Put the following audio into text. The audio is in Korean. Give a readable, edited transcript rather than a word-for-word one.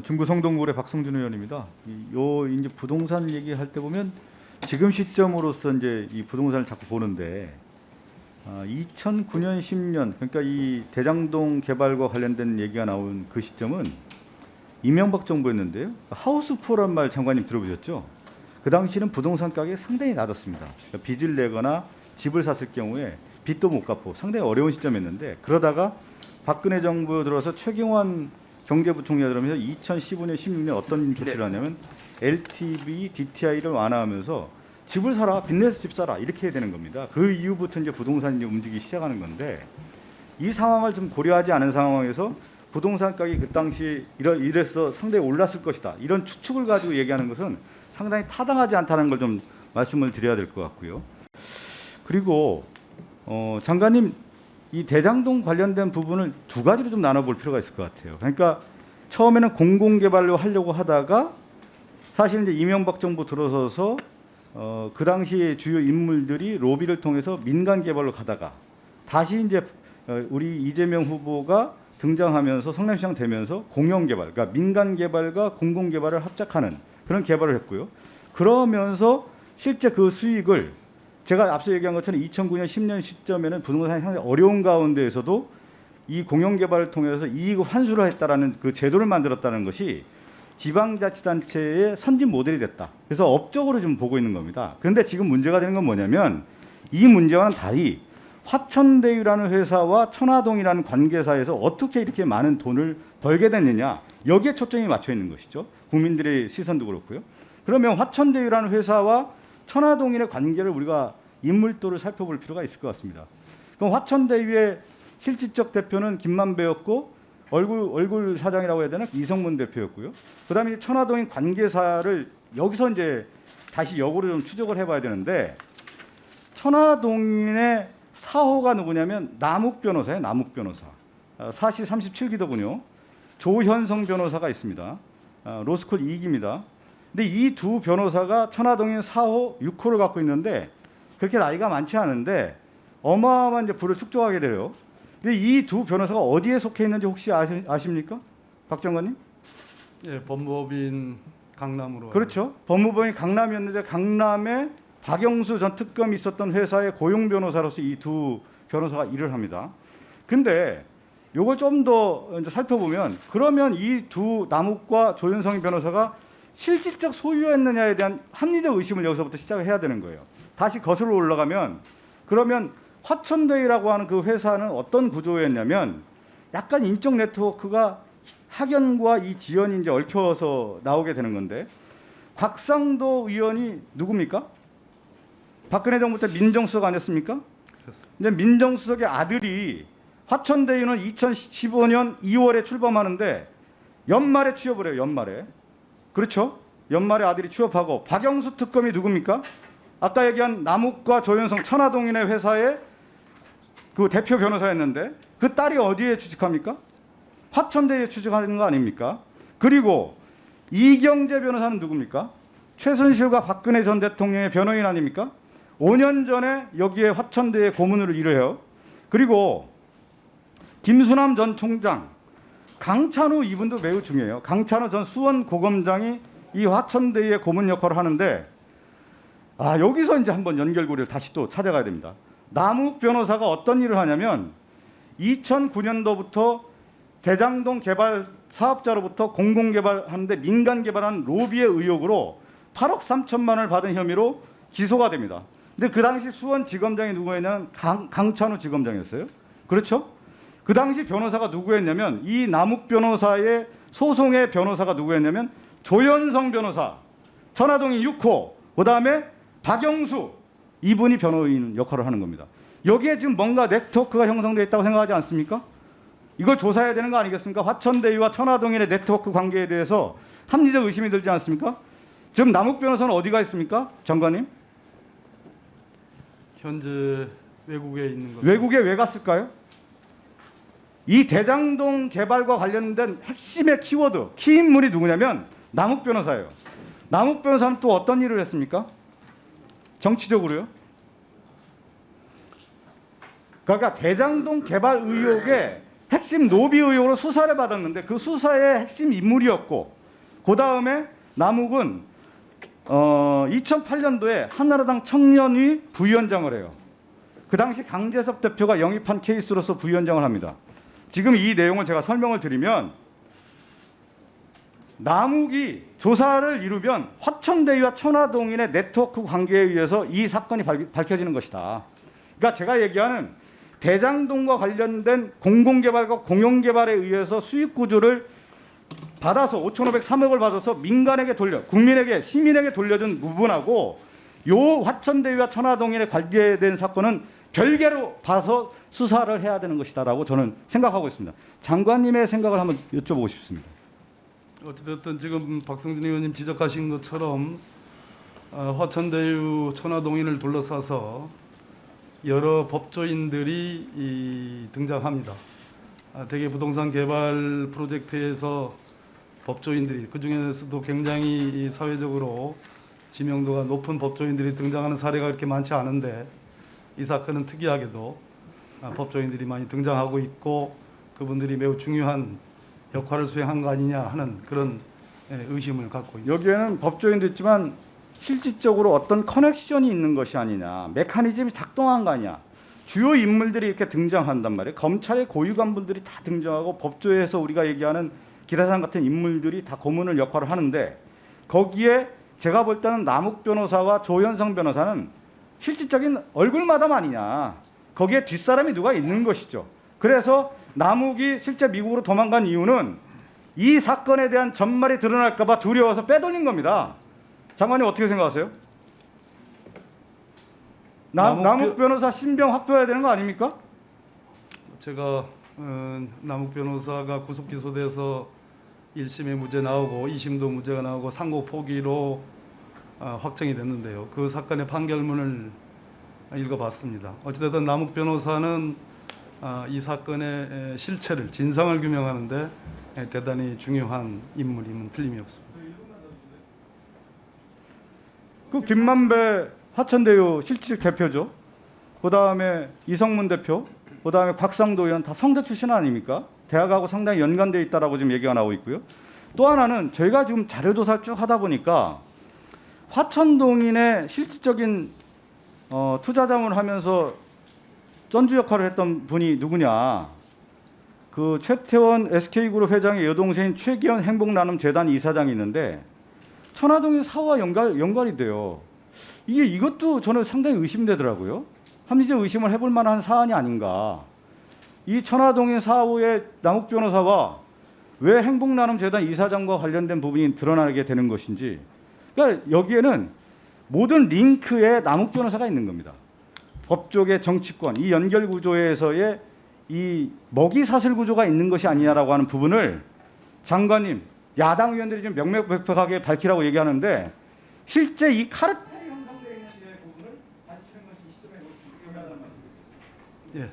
중구 성동구의 박성준 의원입니다. 이제 부동산 얘기할 때 보면 지금 시점으로서 이제 이 부동산을 자꾸 보는데 2009년 10년 그러니까 이 대장동 개발과 관련된 얘기가 나온 그 시점은 이명박 정부였는데요. 하우스포란 말 장관님 들어보셨죠? 그 당시는 부동산 가격이 상당히 낮았습니다. 그러니까 빚을 내거나 집을 샀을 경우에 빚도 못 갚고 상당히 어려운 시점이었는데 그러다가 박근혜 정부 들어서 최경환 경제부총리가 들어오면서 2015년 16년 어떤 조치를 하냐면 LTV, DTI를 완화하면서 집을 사라, 빚내서 집 사라 이렇게 해야 되는 겁니다. 그 이후부터 이제 부동산이 이제 움직이기 시작하는 건데 이 상황을 좀 고려하지 않은 상황에서 부동산 가격이 그 당시 이래서 상당히 올랐을 것이다 이런 추측을 가지고 얘기하는 것은 상당히 타당하지 않다는 걸 좀 말씀을 드려야 될 것 같고요. 그리고 장관님 이 대장동 관련된 부분을 두 가지로 좀 나눠볼 필요가 있을 것 같아요. 그러니까 처음에는 공공개발로 하려고 하다가 사실 이제 이명박 정부 들어서서 그 당시 주요 인물들이 로비를 통해서 민간 개발로 가다가 다시 이제 우리 이재명 후보가 등장하면서 성남시장 되면서 공영개발, 그러니까 민간 개발과 공공 개발을 합작하는 그런 개발을 했고요. 그러면서 실제 그 수익을 제가 앞서 얘기한 것처럼 2009년 10년 시점에는 부동산이 상당히 어려운 가운데에서도 이 공영개발을 통해서 이익을 환수를 했다라는 그 제도를 만들었다는 것이 지방자치단체의 선진 모델이 됐다. 그래서 업적으로 좀 보고 있는 겁니다. 그런데 지금 문제가 되는 건 뭐냐면 이 문제와는 달리 화천대유라는 회사와 천화동이라는 관계사에서 어떻게 이렇게 많은 돈을 벌게 됐느냐 여기에 초점이 맞춰 있는 것이죠. 국민들의 시선도 그렇고요. 그러면 화천대유라는 회사와 천화동인의 관계를 우리가 인물도를 살펴볼 필요가 있을 것 같습니다. 그럼 화천대유의 실질적 대표는 김만배였고 얼굴 사장이라고 해야 되나 이성문 대표였고요. 그다음에 천화동인 관계사를 여기서 이제 다시 역으로 좀 추적을 해봐야 되는데 천화동인의 사호가 누구냐면 남욱 변호사예요. 남욱 변호사. 사시 37기더군요. 조현성 변호사가 있습니다. 로스쿨 2기입니다. 근데 이 두 변호사가 천화동인 4호, 6호를 갖고 있는데 그렇게 나이가 많지 않은데 어마어마한 이제 부를 축적하게 돼요. 근데 이 두 변호사가 어디에 속해 있는지 혹시 아십니까? 박 장관님? 예, 법무법인 강남으로. 그렇죠. 법무법인 강남이었는데 강남에 박영수 전 특검이 있었던 회사의 고용 변호사로서 이 두 변호사가 일을 합니다. 근데 이걸 좀 더 살펴보면 그러면 이 두 남욱과 조윤성 변호사가 실질적 소유였느냐에 대한 합리적 의심을 여기서부터 시작을 해야 되는 거예요. 다시 거슬러 올라가면 그러면 화천대유라고 하는 그 회사는 어떤 구조였냐면 약간 인적 네트워크가 학연과 이 지연이 이제 얽혀서 나오게 되는 건데 곽상도 의원이 누굽니까? 박근혜 정부 때 민정수석 아니었습니까? 그렇습니다. 근데 민정수석의 아들이 화천대유는 2015년 2월에 출범하는데 연말에 취업을 해요. 연말에. 그렇죠? 연말에 아들이 취업하고 박영수 특검이 누굽니까? 아까 얘기한 남욱과 조현성 천화동인의 회사의 그 대표 변호사였는데 그 딸이 어디에 취직합니까? 화천대유에 취직하는 거 아닙니까? 그리고 이경재 변호사는 누굽니까? 최순실과 박근혜 전 대통령의 변호인 아닙니까? 5년 전에 여기에 화천대유에 고문으로 일을 해요. 그리고 김수남 전 총장, 강찬우 이분도 매우 중요해요. 강찬우 전 수원고검장이 이 화천대유의 고문 역할을 하는데 여기서 이제 한번 연결고리를 다시 또 찾아가야 됩니다. 남욱 변호사가 어떤 일을 하냐면 2009년도부터 대장동 개발 사업자로부터 공공개발하는데 민간개발한 로비의 의혹으로 8억 3천만 원을 받은 혐의로 기소가 됩니다. 근데 그 당시 수원지검장이 누구였냐면 강찬우 지검장이었어요. 그렇죠? 그 당시 변호사가 누구였냐면 이 남욱 변호사의 소송의 변호사가 누구였냐면 조현성 변호사, 천화동인 6호, 그다음에 박영수 이분이 변호인 역할을 하는 겁니다. 여기에 지금 뭔가 네트워크가 형성되어 있다고 생각하지 않습니까? 이걸 조사해야 되는 거 아니겠습니까? 화천대유와 천화동인의 네트워크 관계에 대해서 합리적 의심이 들지 않습니까? 지금 남욱 변호사는 어디가 있습니까? 장관님? 현재 외국에 있는 것. 외국에 왜 갔을까요? 이 대장동 개발과 관련된 핵심의 키워드, 키인물이 누구냐면 남욱 변호사예요. 남욱 변호사는 또 어떤 일을 했습니까? 정치적으로요. 그러니까 대장동 개발 의혹에 핵심 노비 의혹으로 수사를 받았는데 그 수사의 핵심 인물이었고, 그 다음에 남욱은 2008년도에 한나라당 청년위 부위원장을 해요. 그 당시 강재섭 대표가 영입한 케이스로서 부위원장을 합니다. 지금 이 내용을 제가 설명을 드리면, 남욱이 조사를 이루면 화천대유와 천화동인의 네트워크 관계에 의해서 이 사건이 밝혀지는 것이다. 그러니까 제가 얘기하는 대장동과 관련된 공공개발과 공영개발에 의해서 수익 구조를 받아서 5,503억을 받아서 민간에게 국민에게, 시민에게 돌려준 부분하고 요 화천대유와 천화동인에 관계된 사건은 별개로 봐서 수사를 해야 되는 것이다라고 저는 생각하고 있습니다. 장관님의 생각을 한번 여쭤보고 싶습니다. 어찌됐든 지금 박성진 의원님 지적하신 것처럼 화천대유 천화동인을 둘러싸서 여러 법조인들이 등장합니다. 대개 부동산 개발 프로젝트에서 법조인들이, 그중에서도 굉장히 사회적으로 지명도가 높은 법조인들이 등장하는 사례가 그렇게 많지 않은데, 이 사건은 특이하게도 법조인들이 많이 등장하고 있고 그분들이 매우 중요한 역할을 수행한 거 아니냐 하는 그런 의심을 갖고 있습니다. 여기에는 법조인도 있지만 실질적으로 어떤 커넥션이 있는 것이 아니냐, 메커니즘이 작동한 거 아니냐, 주요 인물들이 이렇게 등장한단 말이에요. 검찰의 고위관분들이 다 등장하고 법조에서 우리가 얘기하는 기라상 같은 인물들이 다 고문을 역할을 하는데, 거기에 제가 볼 때는 남욱 변호사와 조현성 변호사는 실질적인 얼굴마담 아니냐, 거기에 뒷사람이 누가 있는 것이죠. 그래서 남욱이 실제 미국으로 도망간 이유는 이 사건에 대한 전말이 드러날까 봐 두려워서 빼돌린 겁니다. 장관님 어떻게 생각하세요? 남욱 변호사 신병 확보해야 되는 거 아닙니까? 제가 남욱 변호사가 구속 기소돼서 1심에 무죄 나오고 2심도 무죄가 나오고 상고 포기로 확정이 됐는데요. 그 사건의 판결문을 읽어봤습니다. 어찌됐든 남욱 변호사는 이 사건의 실체를, 진상을 규명하는데 대단히 중요한 인물임은 틀림이 없습니다. 그 김만배 화천대유 실질 대표죠. 그 다음에 이성문 대표, 그 다음에 박상도 의원 다 성대 출신 아닙니까? 대학하고 상당히 연관되어 있다라고 지금 얘기가 나오고 있고요. 또 하나는 저희가 지금 자료조사를 쭉 하다 보니까 화천동인의 실질적인 투자자문을 하면서 전주 역할을 했던 분이 누구냐? 그 최태원 SK그룹 회장의 여동생인 최기현 행복나눔재단 이사장이 있는데 천화동인 사후와 연관이 돼요. 이것도 저는 상당히 의심되더라고요. 합리적 의심을 해볼 만한 사안이 아닌가. 이 천화동인 사후의 남욱 변호사와 왜 행복나눔재단 이사장과 관련된 부분이 드러나게 되는 것인지. 그러니까 여기에는 모든 링크에 남욱 변호사가 있는 겁니다. 법조계, 정치권, 이 연결 구조에서의 이 먹이 사슬 구조가 있는 것이 아니냐라고 하는 부분을 장관님, 야당 의원들이 지금 명명백백하게 밝히라고 얘기하는데, 실제 이 카르텔이 형성되어 있는 부분을 밝히는 것이 이 시점에 중요하다는 말씀입니다. 예.